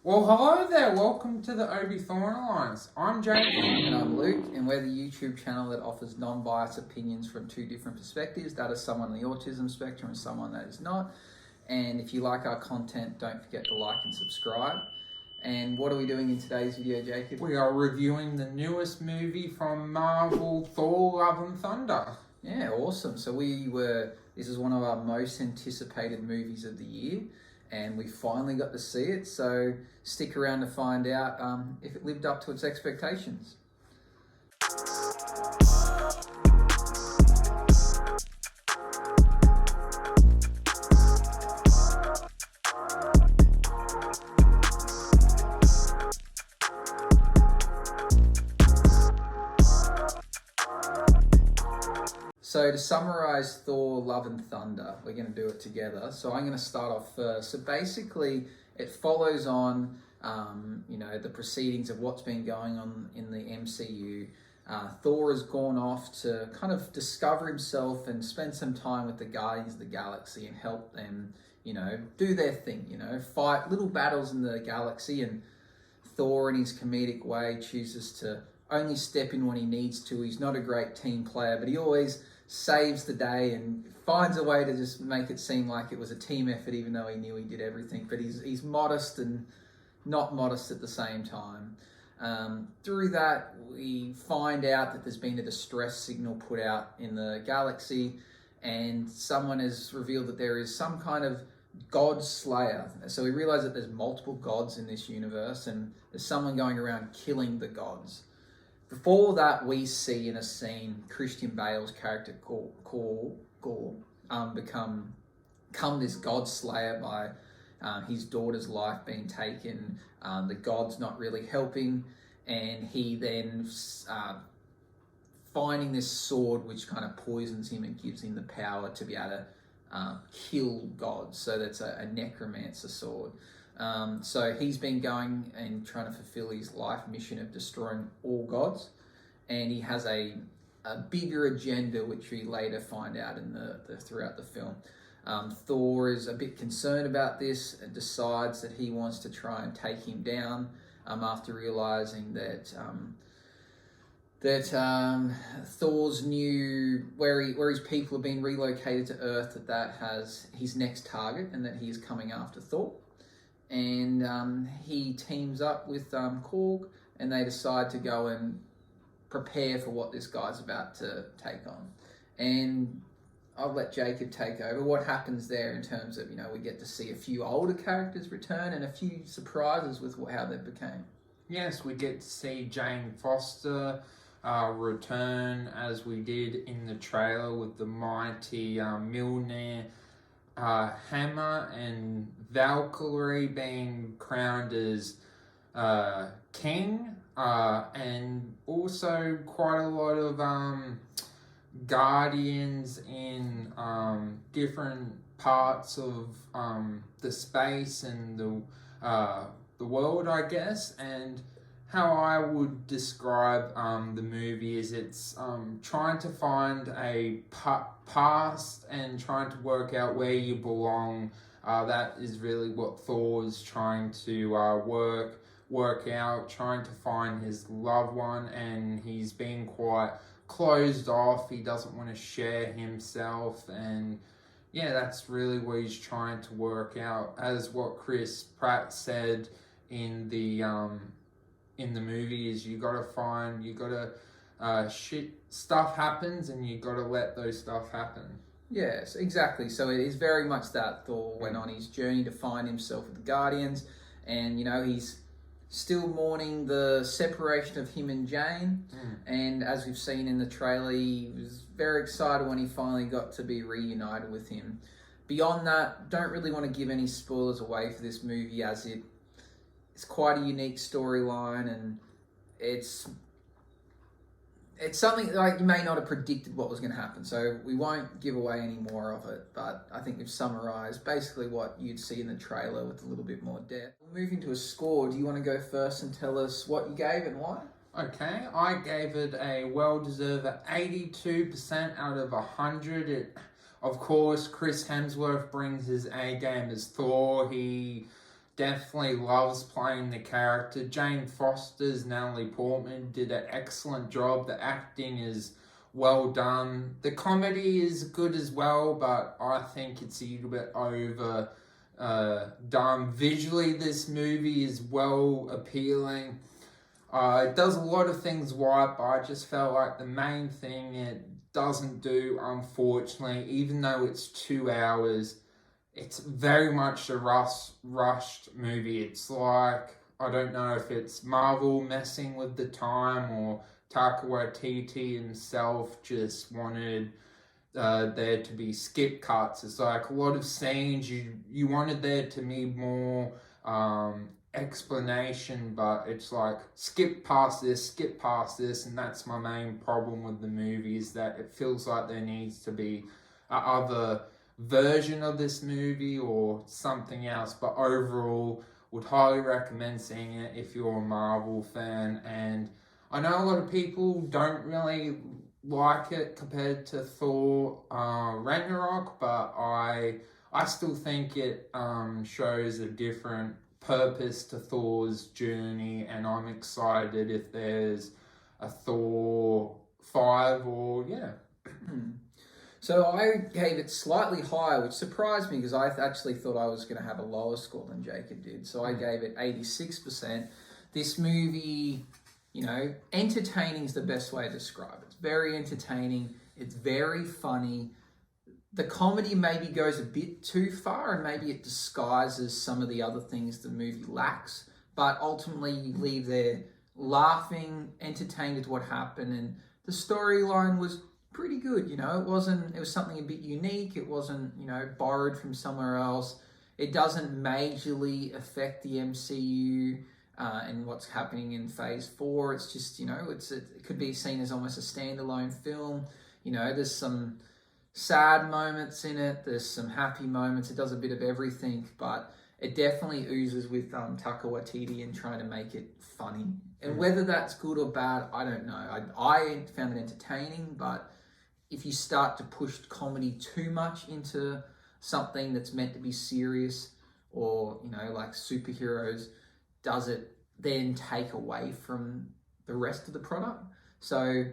Well, hello there. Welcome to the Thor Alliance. I'm Jacob. And I'm Luke, and we're the YouTube channel that offers non-biased opinions from two different perspectives. That is someone on the autism spectrum and someone that is not. And if you like our content, don't forget to like and subscribe. And what are we doing in today's video, Jacob? We are reviewing the newest movie from Marvel, Thor, Love and Thunder. Yeah, awesome. So this is one of our most anticipated movies of the year, and we finally got to see it. So stick around to find out if it lived up to its expectations. So to summarize Thor, Love and Thunder, we're going to do it together. So I'm going to start off first. So basically, it follows on, the proceedings of what's been going on in the MCU. Thor has gone off to kind of discover himself and spend some time with the Guardians of the Galaxy and help them, do their thing, fight little battles in the galaxy. And Thor, in his comedic way, chooses to only step in when he needs to. He's not a great team player, but he always saves the day and finds a way to just make it seem like it was a team effort, even though he knew he did everything. But he's modest and not modest at the same time. Through that, we find out that there's been a distress signal put out in the galaxy, and someone has revealed that there is some kind of god slayer. So we realize that there's multiple gods in this universe, and there's someone going around killing the gods. Before that, we see in a scene Christian Bale's character Thor become this god slayer by his daughter's life being taken. The god's not really helping, and he then finding this sword which kind of poisons him and gives him the power to be able to kill gods. So that's a necromancer sword. So he's been going and trying to fulfill his life mission of destroying all gods, and he has a bigger agenda, which we later find out in throughout the film. Thor is a bit concerned about this and decides that he wants to try and take him down after realizing that Thor's new where his people have been relocated to Earth, that has his next target, and that he is coming after Thor. And he teams up with Korg, and they decide to go and prepare for what this guy's about to take on. And I'll let Jacob take over. What happens there in terms of, we get to see a few older characters return and a few surprises with how they became. Yes, we get to see Jane Foster return, as we did in the trailer, with the mighty Mjölnir hammer, and Valkyrie being crowned as king, and also quite a lot of guardians in different parts of the space and the world, I guess. And how I would describe the movie is it's trying to find a past and trying to work out where you belong. That is really what Thor is trying to work out, trying to find his loved one, and he's been quite closed off. He doesn't want to share himself, and yeah, that's really what he's trying to work out. As what Chris Pratt said in the movie is, stuff happens, and you gotta let those stuff happen. Yes, exactly. So it is very much that Thor went on his journey to find himself with the Guardians, and he's still mourning the separation of him and Jane. And as we've seen in the trailer, he was very excited when he finally got to be reunited with him. Beyond that, don't really want to give any spoilers away for this movie, as it's quite a unique storyline, and it's something like you may not have predicted what was going to happen, so we won't give away any more of it. But I think we've summarized basically what you'd see in the trailer with a little bit more depth. Moving to a score, do you want to go first and tell us what you gave and why? Okay, I gave it a well-deserved 82% out of 100. Of course, Chris Hemsworth brings his A game as Thor. He definitely loves playing the character. Jane Foster's Natalie Portman did an excellent job. The acting is well done. The comedy is good as well, but I think it's a little bit over done. Visually, this movie is well appealing. It does a lot of things right, but I just felt like the main thing it doesn't do, unfortunately, even though it's 2 hours, it's very much a rushed movie. It's like, I don't know if it's Marvel messing with the time or Taika Waititi himself just wanted there to be skip cuts. It's like a lot of scenes, you wanted there to be more explanation, but it's like skip past this, and that's my main problem with the movie, is that it feels like there needs to be other version of this movie or something else. But overall, would highly recommend seeing it if you're a Marvel fan. And I know a lot of people don't really like it compared to Thor Ragnarok, but I still think it shows a different purpose to Thor's journey, and I'm excited if there's a Thor 5 or yeah. So I gave it slightly higher, which surprised me because I actually thought I was going to have a lower score than Jacob did. So I gave it 86%. This movie, you know, entertaining is the best way to describe it. It's very entertaining. It's very funny. The comedy maybe goes a bit too far, and maybe it disguises some of the other things the movie lacks. But ultimately, you leave there laughing, entertained with what happened, and the storyline was pretty good. You know, it was something a bit unique. It wasn't, you know, borrowed from somewhere else. It doesn't majorly affect the MCU and what's happening in Phase 4. It's just, you know, it could be seen as almost a standalone film. You know, there's some sad moments in it, there's some happy moments, it does a bit of everything, but it definitely oozes with Taika Waititi and trying to make it funny. And whether that's good or bad, I don't know. I found it entertaining, but if you start to push comedy too much into something that's meant to be serious, or, you know, like superheroes, does it then take away from the rest of the product? So,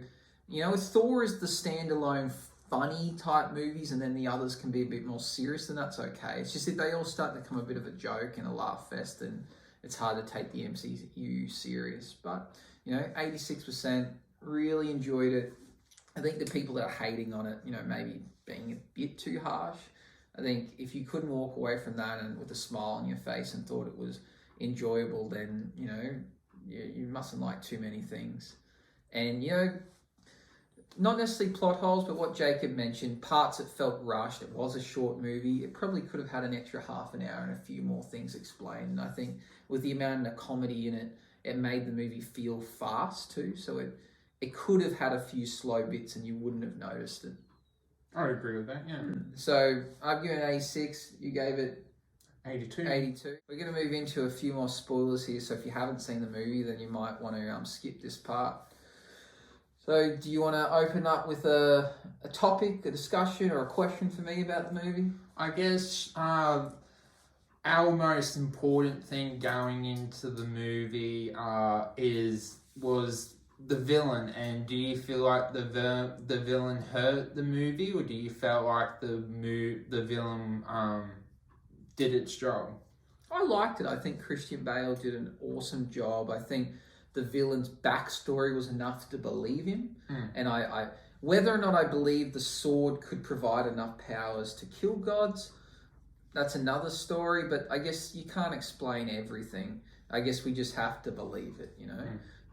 you know, if Thor is the standalone funny type movies and then the others can be a bit more serious, then that's okay. It's just if they all start to become a bit of a joke and a laugh fest, then it's hard to take the MCU serious. But, you know, 86%, really enjoyed it. I think the people that are hating on it, you know, maybe being a bit too harsh, I think if you couldn't walk away from that and with a smile on your face and thought it was enjoyable, then, you know, you mustn't like too many things. And, you know, not necessarily plot holes, but what Jacob mentioned, parts that felt rushed. It was a short movie. It probably could have had an extra half an hour and a few more things explained. And I think with the amount of comedy in it, it made the movie feel fast too. So it could have had a few slow bits and you wouldn't have noticed it. I agree with that, yeah. So I've given it 86. You gave it 82. 82. We're going to move into a few more spoilers here. So if you haven't seen the movie, then you might want to skip this part. So do you want to open up with a topic, a discussion, or a question for me about the movie? I guess our most important thing going into the movie was the villain. And do you feel like the villain hurt the movie, or do you feel like the villain did its job? I liked it. I think Christian Bale did an awesome job. I think the villain's backstory was enough to believe him. And I whether or not I believe the sword could provide enough powers to kill gods, that's another story, but I guess you can't explain everything. I guess we just have to believe it, you know.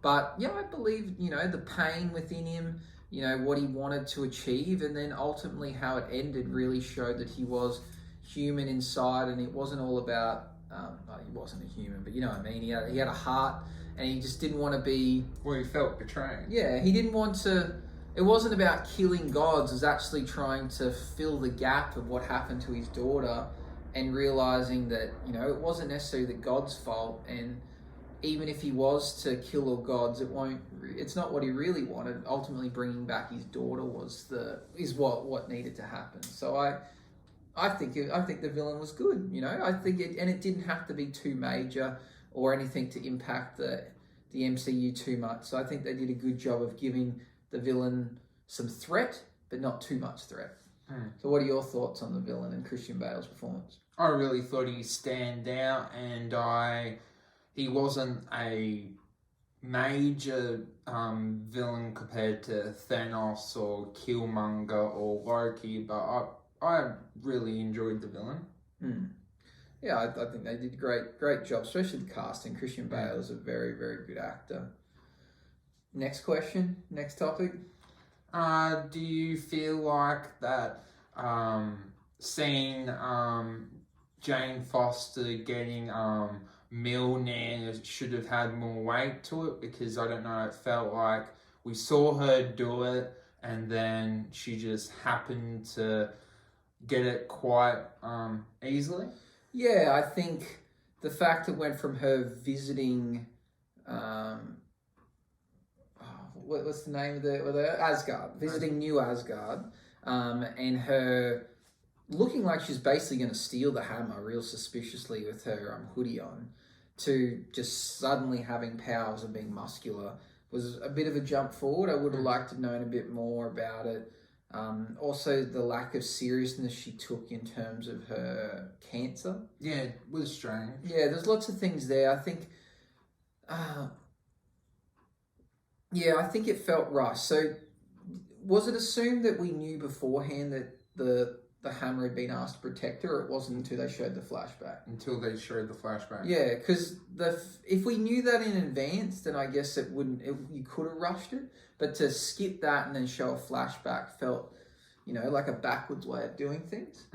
But yeah, I believe, you know, the pain within him, you know, what he wanted to achieve, and then ultimately how it ended really showed that he was human inside, and it wasn't all about he wasn't a human, but you know what I mean. He had a heart, and he just didn't want to be... Well, he felt betrayed. Yeah, he didn't want to... It wasn't about killing gods. It was actually trying to fill the gap of what happened to his daughter and realizing that, you know, it wasn't necessarily the god's fault. And even if he was to kill all gods, it's not what he really wanted. Ultimately, bringing back his daughter is what needed to happen. So I think the villain was good. You know, I think it didn't have to be too major or anything to impact the MCU too much. So I think they did a good job of giving the villain some threat, but not too much threat. So what are your thoughts on the villain and Christian Bale's performance? I really thought he stand out, and he wasn't a major villain compared to Thanos or Killmonger or Loki, but I really enjoyed the villain. Yeah, I think they did a great job, especially the casting. Christian Bale is a very, very good actor. Next question, next topic. Do you feel like that seeing Jane Foster getting Mjölnir should have had more weight to it? Because I don't know, it felt like we saw her do it and then she just happened to get it quite easily. Yeah, I think the fact it went from her visiting, what's the name of the Asgard, visiting New Asgard, and her looking like she's basically going to steal the hammer real suspiciously with her hoodie on, to just suddenly having powers and being muscular was a bit of a jump forward. I would have liked to have known a bit more about it. Also, the lack of seriousness she took in terms of her cancer. Yeah, it was strange. Yeah, there's lots of things there. I think, I think it felt rushed. So, was it assumed that we knew beforehand that the hammer had been asked to protect her, or it wasn't until they showed the flashback? Until they showed the flashback. Yeah, because if we knew that in advance, then I guess you could have rushed it. But to skip that and then show a flashback felt, like a backwards way of doing things.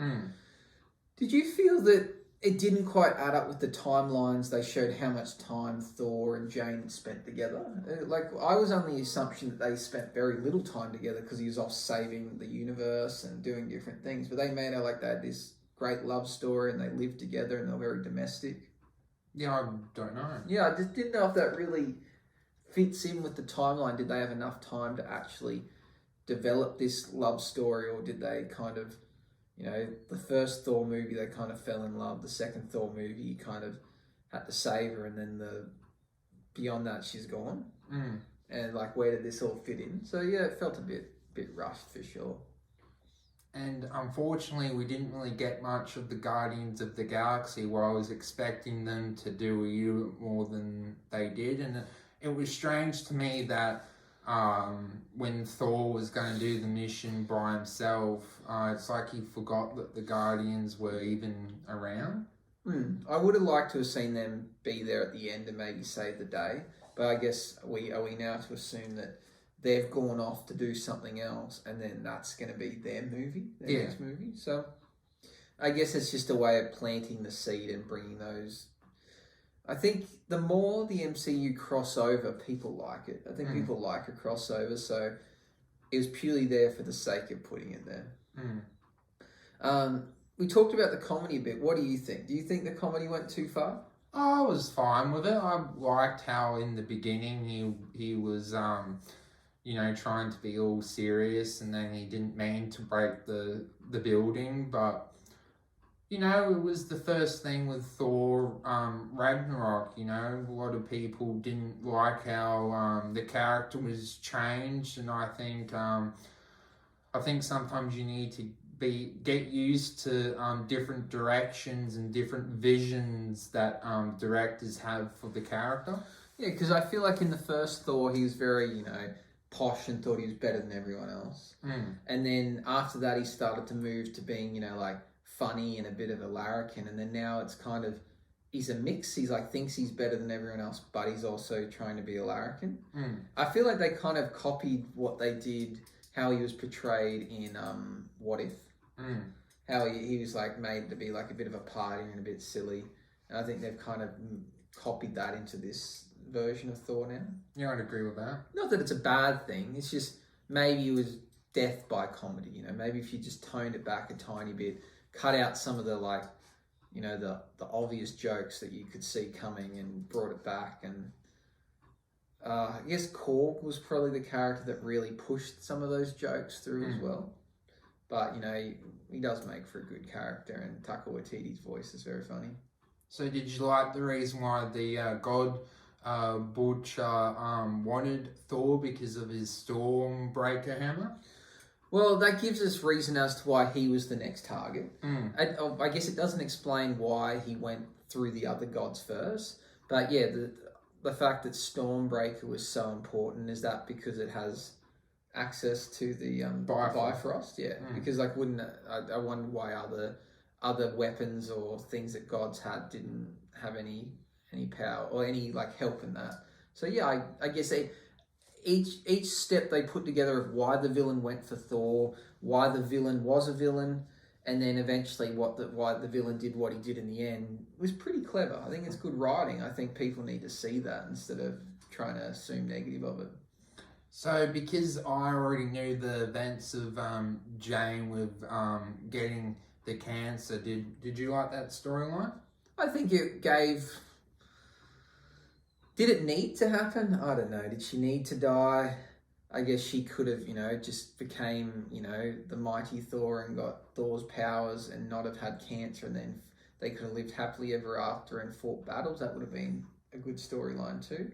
Did you feel that it didn't quite add up with the timelines? They showed how much time Thor and Jane had spent together. I was under the assumption that they spent very little time together because he was off saving the universe and doing different things. But they made out like they had this great love story and they lived together and they were very domestic. Yeah, I don't know. Yeah, I just didn't know if that really fits in with the timeline. Did they have enough time to actually develop this love story, or did they kind of, the first Thor movie they kind of fell in love, the second Thor movie you kind of had to save her, and then beyond that she's gone. And where did this all fit in? So yeah, it felt a bit rushed for sure. And unfortunately, we didn't really get much of the Guardians of the Galaxy, where I was expecting them to do a unit more than they did. And it was strange to me that when Thor was going to do the mission by himself, it's like he forgot that the Guardians were even around. I would have liked to have seen them be there at the end and maybe save the day. But I guess are we now to assume that they've gone off to do something else, and then that's going to be their next movie. So I guess it's just a way of planting the seed and bringing those. I think the more the MCU crossover, people like it. I think people like a crossover, so it was purely there for the sake of putting it there. We talked about the comedy a bit. What do you think? Do you think the comedy went too far? I was fine with it. I liked how in the beginning he was trying to be all serious, and then he didn't mean to break the building, but it was the first thing with Thor Ragnarok. A lot of people didn't like how the character was changed, and I think sometimes you need to get used to different directions and different visions that directors have for the character. Yeah, because I feel like in the first Thor he was very posh and thought he was better than everyone else. And then after that he started to move to being, funny and a bit of a larrikin. And then now it's kind of, he's a mix. He's thinks he's better than everyone else, but he's also trying to be a larrikin. I feel like they kind of copied what they did, how he was portrayed in What If. How he was made to be a bit of a party and a bit silly. And I think they've kind of copied that into this version of Thor now. Yeah, I'd agree with that. Not that it's a bad thing. It's just maybe it was death by comedy. Maybe if you just toned it back a tiny bit, cut out some of the the obvious jokes that you could see coming and brought it back. And I guess Korg was probably the character that really pushed some of those jokes through as well. But, he does make for a good character, and Taika Waititi's voice is very funny. So did you like the reason why the God Butcher wanted Thor because of his Stormbreaker hammer? Well, that gives us reason as to why he was the next target. I guess it doesn't explain why he went through the other gods first. But yeah, the fact that Stormbreaker was so important, is that because it has access to the Bifrost? Yeah, because I wonder why other weapons or things that gods had didn't have any power or any help in that. So yeah, I guess each step they put together of why the villain went for Thor, why the villain was a villain, and then eventually why the villain did what he did in the end was pretty clever. I think it's good writing. I think people need to see that instead of trying to assume negative of it. So because I already knew the events of Jane with getting the cancer, did you like that storyline? I think it gave... Did it need to happen? I don't know. Did she need to die? I guess she could have, just became, the mighty Thor and got Thor's powers and not have had cancer, and then they could have lived happily ever after and fought battles. That would have been a good storyline too.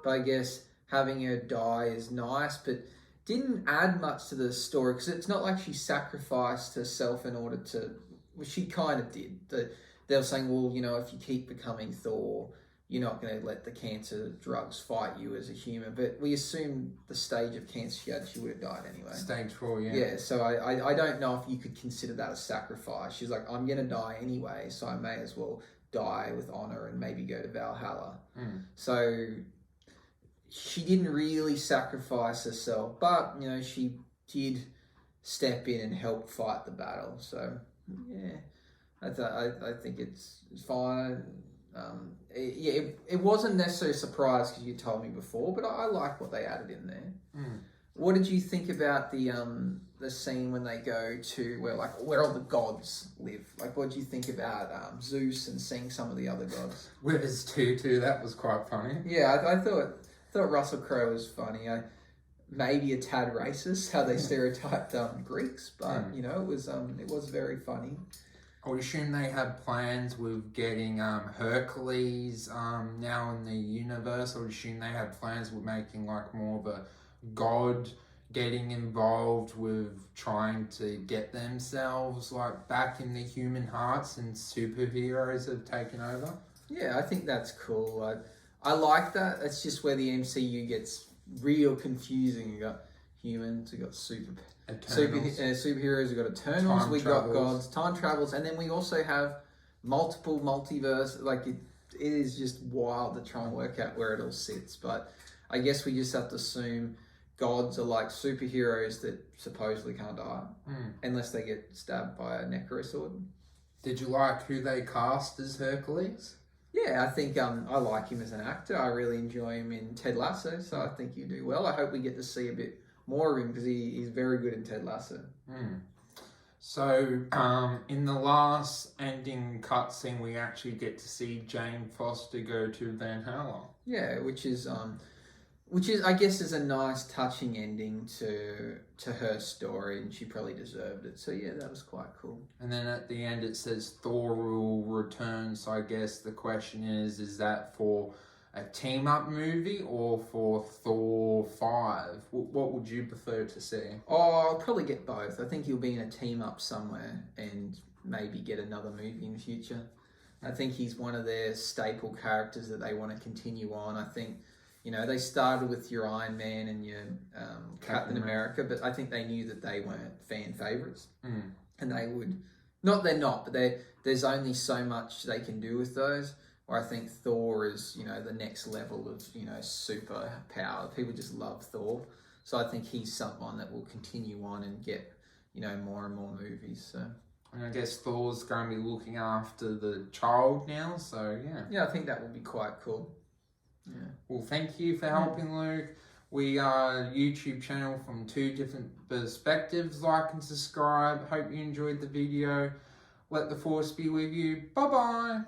But I guess having her die is nice, but didn't add much to the story, because it's not like she sacrificed herself in order to... Well, she kind of did. They were saying, well, if you keep becoming Thor, you're not going to let the cancer drugs fight you as a human. But we assume the stage of cancer she had, she would have died anyway. Stage 4, yeah. Yeah, so I don't know if you could consider that a sacrifice. She's like, I'm going to die anyway, so I may as well die with honor and maybe go to Valhalla. So she didn't really sacrifice herself, but, she did step in and help fight the battle. So, yeah, I think it's fine. It wasn't necessarily a surprise because you told me before, but I like what they added in there. What did you think about the scene when they go to where all the gods live? What did you think about Zeus and seeing some of the other gods? With his tutu, that was quite funny. Yeah, I thought Russell Crowe was funny. Maybe a tad racist how they stereotyped Greeks, but it was very funny. I would assume they had plans with getting Hercules now in the universe. I would assume they had plans with making more of a god getting involved with trying to get themselves back in the human hearts, and superheroes have taken over. Yeah, I think that's cool. I like that. It's just where the MCU gets real confusing. You got humans, we got superheroes, we got Eternals, we got gods, time travels, and then we also have multiple multiverse. It is just wild to try and work out where it all sits. But I guess we just have to assume gods are like superheroes that supposedly can't die unless they get stabbed by a necro sword. Did you like who they cast as Hercules? Yeah, I think I like him as an actor. I really enjoy him in Ted Lasso, so I think you do well. I hope we get to see a bit more of him because he's very good in Ted Lasso. So, in the last ending cutscene, we actually get to see Jane Foster go to Valhalla. Yeah, which is I guess is a nice touching ending to her story, and she probably deserved it. So yeah, that was quite cool. And then at the end it says Thor will return. So I guess the question is that for a team up movie or for Thor 5? What would you prefer to see? Oh, I'll probably get both. I think he'll be in a team up somewhere and maybe get another movie in the future. I think he's one of their staple characters that they want to continue on. I think, they started with your Iron Man and your Captain America, but I think they knew that they weren't fan favourites. And they would, they're not, but there's only so much they can do with those. Or I think Thor is, the next level of, super power. People just love Thor. So I think he's someone that will continue on and get, more and more movies. So. And I guess Thor's going to be looking after the child now, so yeah. Yeah, I think that will be quite cool. Yeah. Well, thank you for helping, Luke. We are a YouTube channel from 2 different perspectives. Like and subscribe. Hope you enjoyed the video. Let the force be with you. Bye-bye.